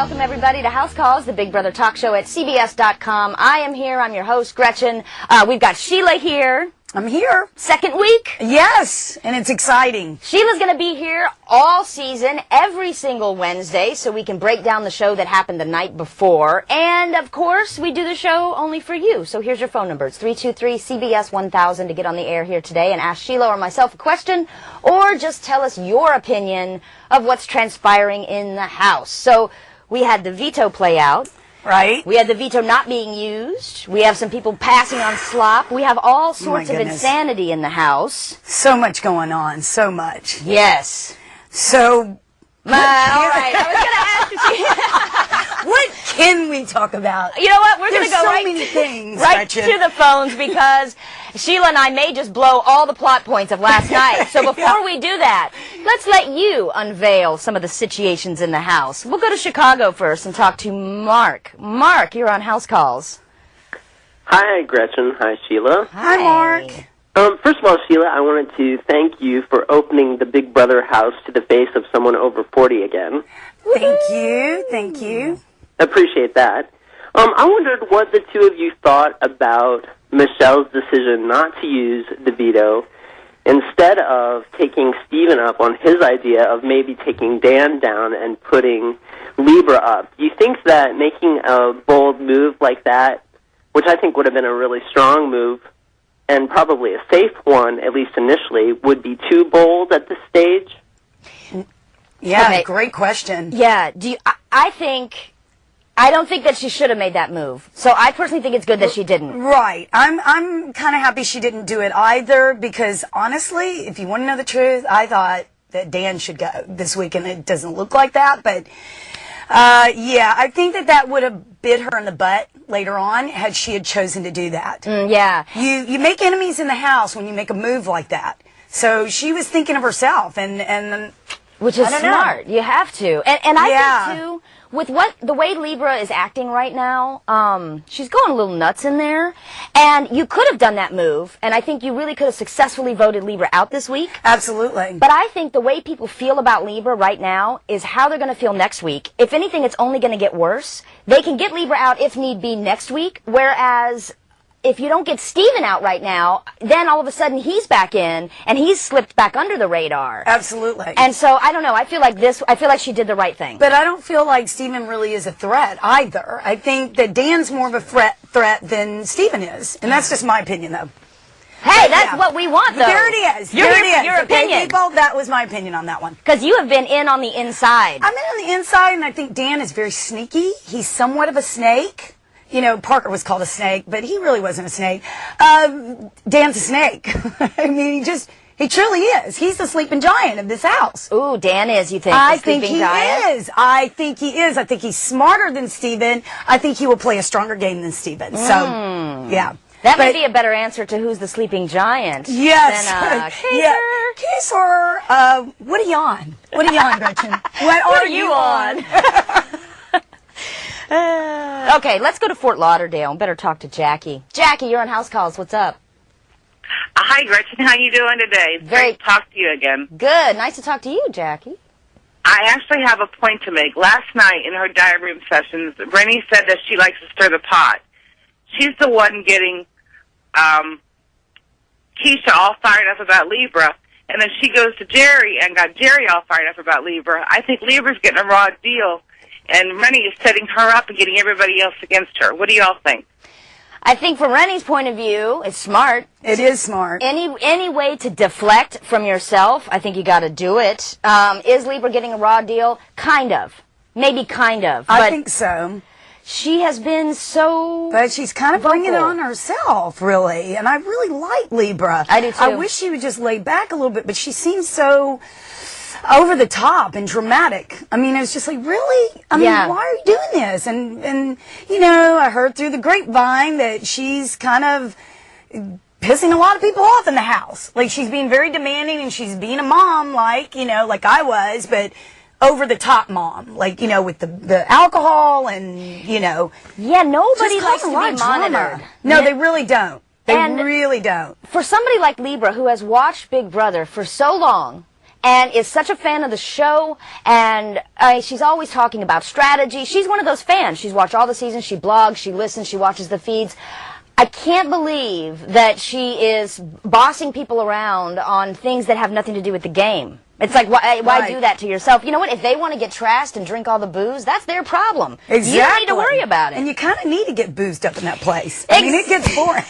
welcome everybody to House Calls, the Big Brother talk show at CBS.com. I am here. I'm your host, Gretchen. We've got Sheila here. I'm here. Second week. Yes, and it's exciting. Sheila's going to be here all season, every single Wednesday, so we can break down the show that happened the night before. And, of course, we do the show only for you. So here's your phone number. It's 323-CBS-1000 to get on the air here today and ask Sheila or myself a question, or just tell us your opinion of what's transpiring in the house. So we had the veto play out. Right. We had the veto not being used. We have some people passing on slop. We have all sorts of insanity in the house. So much going on. So much. Yes. So, all right. I was going to ask you. What can we talk about? You know what? We're going to go so many things, right to the phones because Sheila and I may just blow all the plot points of last night. So before we do that, let's let you unveil some of the situations in the house. We'll go to Chicago first and talk to Mark. Mark, you're on House Calls. Hi, Gretchen. Hi, Sheila. Hi, Mark. First of all, Sheila, I wanted to thank you for opening the Big Brother house to the face of someone over 40 again. Thank you. Thank you. Appreciate that. I wondered what the two of you thought about Michelle's decision not to use the veto instead of taking Steven up on his idea of maybe taking Dan down and putting Libra up. Do you think that making a bold move like that, which I think would have been a really strong move and probably a safe one, at least initially, would be too bold at this stage? Yeah, Okay. Great question. Yeah. I don't think that she should have made that move. So I personally think it's good that she didn't. Right. I'm kind of happy she didn't do it either because, honestly, if you want to know the truth, I thought that Dan should go this week, and it doesn't look like that. But, yeah, I think that would have bit her in the butt later on had she had chosen to do that. Yeah. You make enemies in the house when you make a move like that. So she was thinking of herself, and Which is I don't know. smart. You have to. And I think, too, with the way Libra is acting right now, she's going a little nuts in there. And you could have done that move, and I think you really could have successfully voted Libra out this week. Absolutely. But I think the way people feel about Libra right now is how they're going to feel next week. If anything, it's only going to get worse. They can get Libra out if need be next week, whereas if you don't get Steven out right now, then all of a sudden he's back in, and he's slipped back under the radar. Absolutely. And so, I don't know, I feel like she did the right thing. But I don't feel like Steven really is a threat either. I think that Dan's more of a threat than Steven is. And that's just my opinion, though. Hey, that's what we want, though. There it is. Your Okay, opinion. people, that was my opinion on that one. Because you have been in on the inside. I'm in on the inside, and I think Dan is very sneaky. He's somewhat of a snake. You know, Parker was called a snake, but he really wasn't a snake. Dan's a snake. I mean, he truly is. He's the sleeping giant of this house. Ooh, Dan is, you think? I the think sleeping he giant? is. I think he is. I think he's smarter than Steven. I think he will play a stronger game than Steven. So, yeah. That might be a better answer to who's the sleeping giant. Yes. Than, Kaiser, what are you on? What are you on, Gretchen? What are you on? Okay, let's go to Fort Lauderdale and better talk to Jackie. Jackie, you're on House Calls. What's up? Hi, Gretchen. How you doing today? It's great to talk to you again. Good. Nice to talk to you, Jackie. I actually have a point to make. Last night in her diary room sessions, Rennie said that she likes to stir the pot. She's the one getting Keisha all fired up about Libra, and then she goes to Jerry and got Jerry all fired up about Libra. I think Libra's getting a raw deal, and Rennie is setting her up and getting everybody else against her. What do you all think? I think from Rennie's point of view, it's smart. It is smart. Any way to deflect from yourself, I think you got to do it. Is Libra getting a raw deal? Kind of. Maybe kind of. I think so. She has been so But she's kind of bringing it on herself, really. And I really like Libra. I do, too. I wish she would just lay back a little bit, but she seems so over the top and dramatic. I mean, it's just like, really? I mean, why are you doing this? And you know, I heard through the grapevine that she's kind of pissing a lot of people off in the house. Like, she's being very demanding, and she's being a mom, like, you know, like I was, but over the top mom, like, you know, with the alcohol and, you know. Yeah, nobody likes to be monitored. No, they really don't. They really don't. For somebody like Libra who has watched Big Brother for so long and is such a fan of the show, and she's always talking about strategy. She's one of those fans. She's watched all the seasons. She blogs, she listens, she watches the feeds. I can't believe that she is bossing people around on things that have nothing to do with the game. It's like, why do that to yourself? You know what? If they want to get trashed and drink all the booze, that's their problem. Exactly. You don't need to worry about it. And you kind of need to get boozed up in that place. I mean, it gets boring.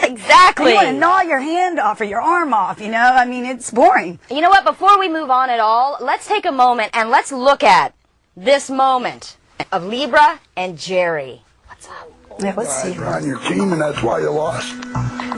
Exactly. You want to gnaw your hand off or your arm off, you know? I mean, it's boring. You know what? Before we move on at all, let's take a moment and let's look at this moment of Libra and Jerry. What's up? Yeah, let's see. You're on your team, and that's why you lost.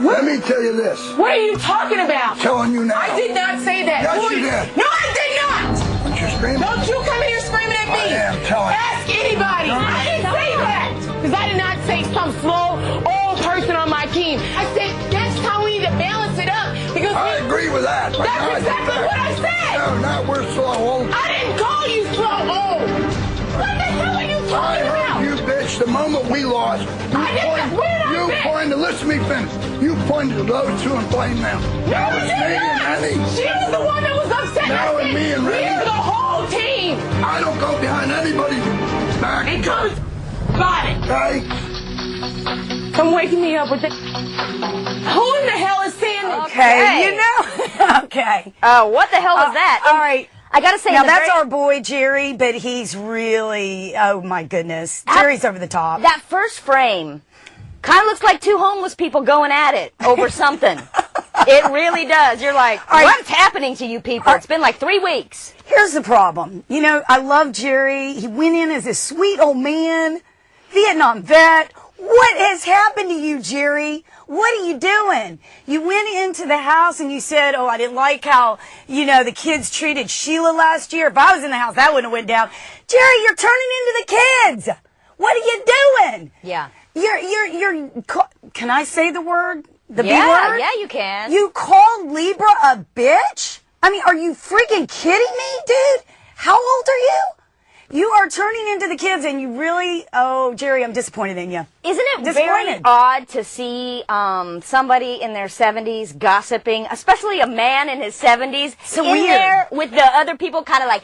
Let me tell you this. What are you talking about? Telling you now. I did not say that. Yes, you did. No, I did not. Don't you scream? Don't you come in here screaming at me. I am telling you. Ask anybody. I didn't say that. Because I did not say some slow, old person on my team. I said that's how we need to balance it up. Because I agree with that. But that's exactly what I said. No, not we're slow. I didn't call you slow, old. What the hell are you I talking heard about? you, bitch, the moment we lost. You pointed, listen to me finish. You pointed to those two and blamed them. No, That we was did me and not. Annie. She was the one that was upset. No, I said, and me and Randy. we're the whole team. I don't go behind anybody's back. It comes. Got it. Okay? Come waking me up with that. Who in the hell is saying that? Okay, you know. Okay. What the hell was that? All right. I gotta say, Now, that's our boy, Jerry, but he's really, oh my goodness. Jerry's over the top. that first frame kind of looks like two homeless people going at it over something. It really does. You're like, what's happening to you people? It's been like 3 weeks. Here's the problem. You know, I love Jerry. He went in as a sweet old man, Vietnam vet. What has happened to you, Jerry? What are you doing? You went into the house and you said, oh, I didn't like how, you know, the kids treated Sheila last year. If I was in the house, that wouldn't have went down. Jerry, you're turning into the kids. What are you doing? Yeah. Can I say the word? The B Yeah, word? yeah, you can. You called Libra a bitch? I mean, are you freaking kidding me, dude? How old are you? You are turning into the kids, and you really, oh, Jerry, I'm disappointed in you. Isn't it very Disappointed. odd to see somebody in their 70s gossiping, especially a man in his 70s, So in weird. there with the other people kind of like,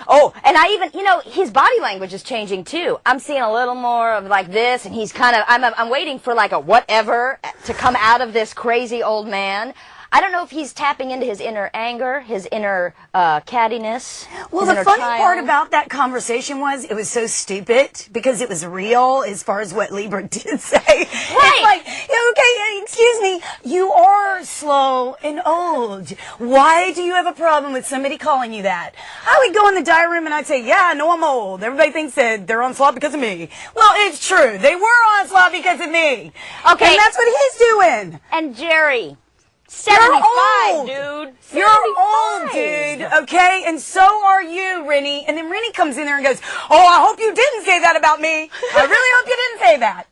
oh, and I even, you know, his body language is changing too. I'm seeing a little more of like this, and he's kind of, I'm waiting for like a whatever to come out of this crazy old man. I don't know if he's tapping into his inner anger, his inner cattiness. Well, his the inner funny child. part about that conversation was it was so stupid because it was real as far as what Libra did say. Right. It's like, yeah, okay, excuse me, you are slow and old. Why do you have a problem with somebody calling you that? I would go in the diary room and I'd say, yeah, I know I'm old. Everybody thinks that they're on slot because of me. Well, it's true. They were on slot because of me. Okay. And that's what he's doing. And Jerry. 75, old. dude. You're old, 75. dude, okay? And so are you, Rennie. And then Rennie comes in there and goes, oh, I hope you didn't say that about me. I really hope you didn't say that.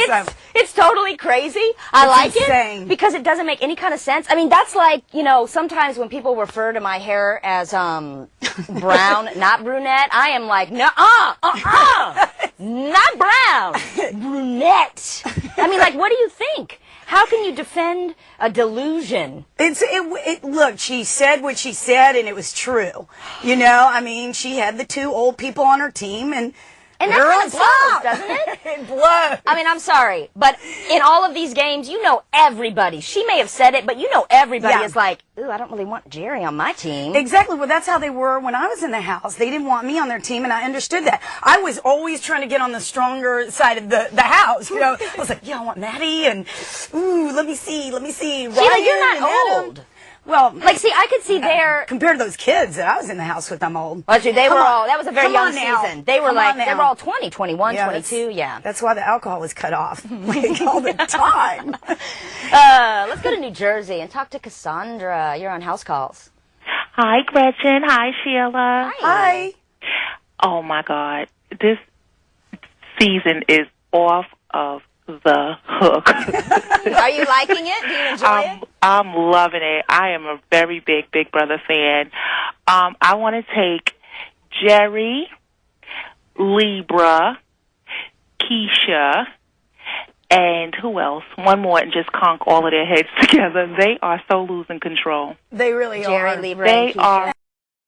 You know, so- It's totally crazy. I like insane. it because it doesn't make any kind of sense. I mean, that's like, you know, sometimes when people refer to my hair as brown, not brunette, I am like, not brown, brunette. I mean, like, what do you think? How can you defend a delusion? Look, she said what she said, and it was true. You know, I mean, she had the two old people on her team, and that they're kind on of blows, top. doesn't it? It blows. I mean, I'm sorry, but in all of these games, you know everybody. She may have said it, but you know everybody Yeah. is like, ooh, I don't really want Jerry on my team. Exactly. Well, that's how they were when I was in the house. They didn't want me on their team, and I understood that. I was always trying to get on the stronger side of the house. You know, I was like, yeah, I want Maddie, and ooh, let me see, Sheila, Ryan you're not and Adam. old. Well, Like, see, I could see there. compared to those kids that I was in the house with, I'm old. Well, they Come were on. all, that was a very Come young on now. season. They were Come like, on they now. were all 20, 21, Yeah, 22, yeah. That's why the alcohol was cut off like, all the time. Let's go to New Jersey and talk to Cassandra. You're on House Calls. Hi, Gretchen. Hi, Sheila. Hi. Oh, my God. This season is off of the hook. Are you liking it? Do you enjoy it? I'm loving it. I am a very big Big Brother fan. I want to take Jerry, Libra, Keisha, and who else? One more, and just conk all of their heads together. They are so losing control. They really Jerry, are. Libra, They and Keisha. are